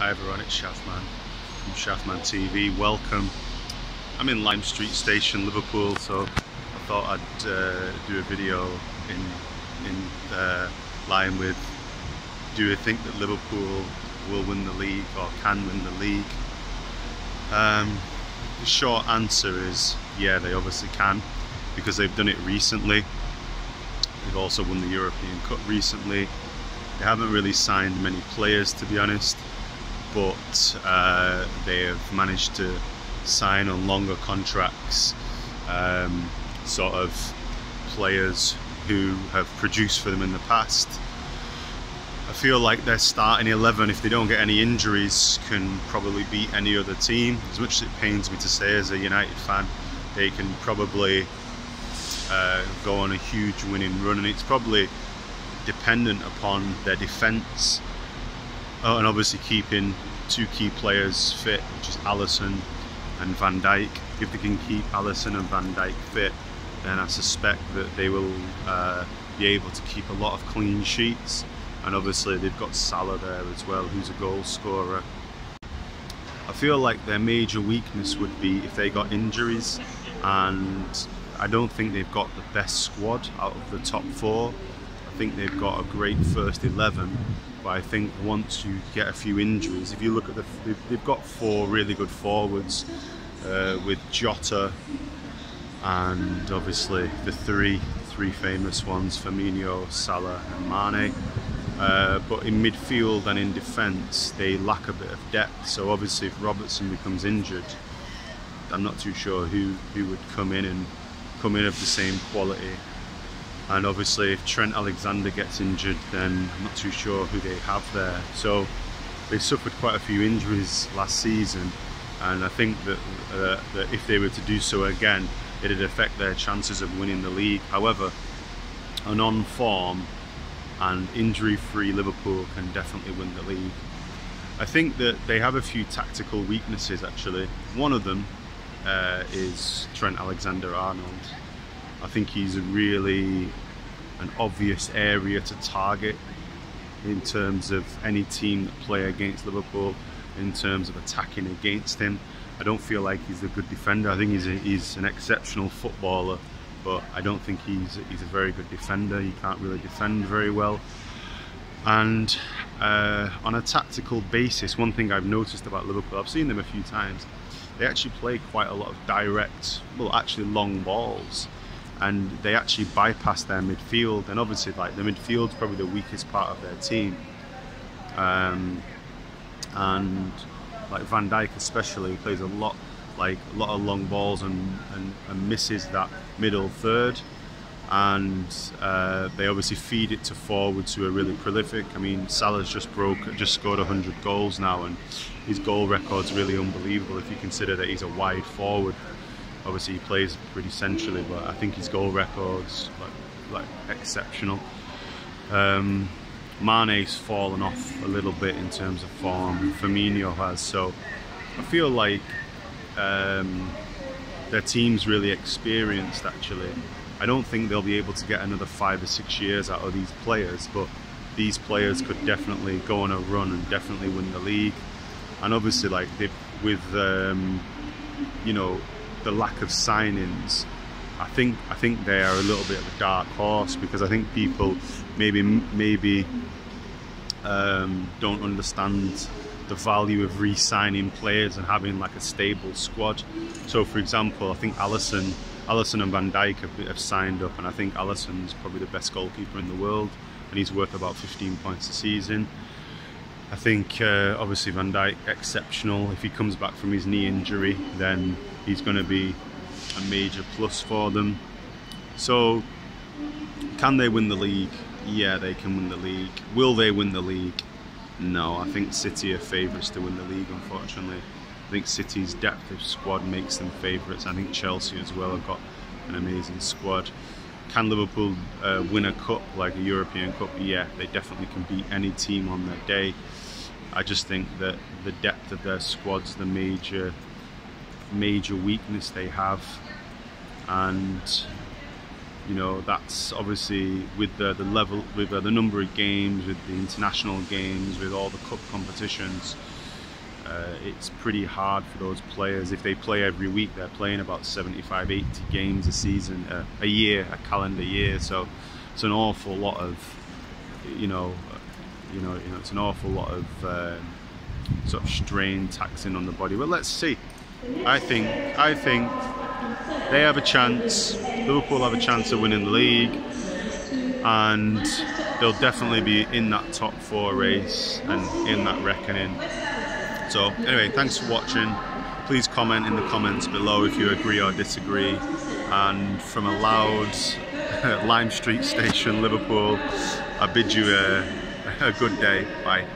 Hi everyone, it's Shaf Man from Shaf Man TV. Welcome. I'm in Lime Street Station, Liverpool, so I thought I'd do a video in line with, do you think that Liverpool will win the league or can win the league? The short answer is yeah, they obviously can, because they've done it recently. They've also won the European Cup recently. They haven't really signed many players, to be honest, but they have managed to sign on longer contracts, sort of players who have produced for them in the past. I feel like their starting 11, if they don't get any injuries, can probably beat any other team. As much as it pains me to say as a United fan, they can probably go on a huge winning run, and it's probably dependent upon their defence. And obviously keeping two key players fit, which is Alisson and Van Dijk. If they can keep Alisson and Van Dijk fit, then I suspect that they will be able to keep a lot of clean sheets. And obviously they've got Salah there as well, who's a goal scorer. I feel like their major weakness would be if they got injuries, and I don't think they've got the best squad out of the top four. I think they've got a great first 11, but I think once you get a few injuries, if you look at they've got four really good forwards, with Jota and obviously the three famous ones, Firmino, Salah and Mane. But in midfield and in defence, they lack a bit of depth. So obviously if Robertson becomes injured, I'm not too sure who would come in of the same quality. And obviously if Trent Alexander gets injured, then I'm not too sure who they have there. So they suffered quite a few injuries last season, and I think that, that if they were to do so again, it'd affect their chances of winning the league. However, an on-form and injury-free Liverpool can definitely win the league. I think that they have a few tactical weaknesses actually. One of them is Trent Alexander-Arnold. I think he's really an obvious area to target in terms of any team that play against Liverpool, in terms of attacking against him. I don't feel like he's a good defender. I think he's an exceptional footballer, but I don't think he's a very good defender. He can't really defend very well. And on a tactical basis, one thing I've noticed about Liverpool, I've seen them a few times, they actually play quite a lot of direct, well actually long balls, and they actually bypass their midfield. And obviously like the midfield's probably the weakest part of their team, and like Van Dijk especially plays a lot of long balls and misses that middle third. And they obviously feed it to forwards who are really prolific. I mean, Salah's just scored 100 goals now, and his goal record's really unbelievable if you consider that he's a wide forward. Obviously he plays pretty centrally, but I think his goal record's like exceptional. Mane's fallen off a little bit in terms of form. Firmino has, so I feel like their team's really experienced actually. I don't think they'll be able to get another 5 or 6 years out of these players, but these players could definitely go on a run and definitely win the league. And obviously like with you know, the lack of signings, I think they are a little bit of a dark horse, because I think people maybe don't understand the value of re-signing players and having like a stable squad. So for example, I think Alisson and Van Dijk have signed up, and I think Alisson's probably the best goalkeeper in the world, and he's worth about 15 points a season. I think obviously Van Dijk, exceptional. If he comes back from his knee injury, then he's going to be a major plus for them. So can they win the league? Yeah, they can win the league. Will they win the league? No, I think City are favourites to win the league, unfortunately. I think City's depth of squad makes them favourites. I think Chelsea as well have got an amazing squad. Can Liverpool win a cup, like a European Cup? Yeah, they definitely can beat any team on their day. I just think that the depth of their squad's the major weakness they have. And you know, that's obviously with the level, with the number of games, with the international games, with all the cup competitions, it's pretty hard for those players. If they play every week, they're playing about 75, 80 games a season, a year, a calendar year. So it's an awful lot of, it's an awful lot of sort of strain taxing on the body. But let's see. I think they have a chance. Liverpool have a chance of winning the league, and they'll definitely be in that top 4 race and in that reckoning. So anyway, thanks for watching. Please comment in the comments below if you agree or disagree. And from a loud Lime Street station, Liverpool, I bid you a good day. Bye.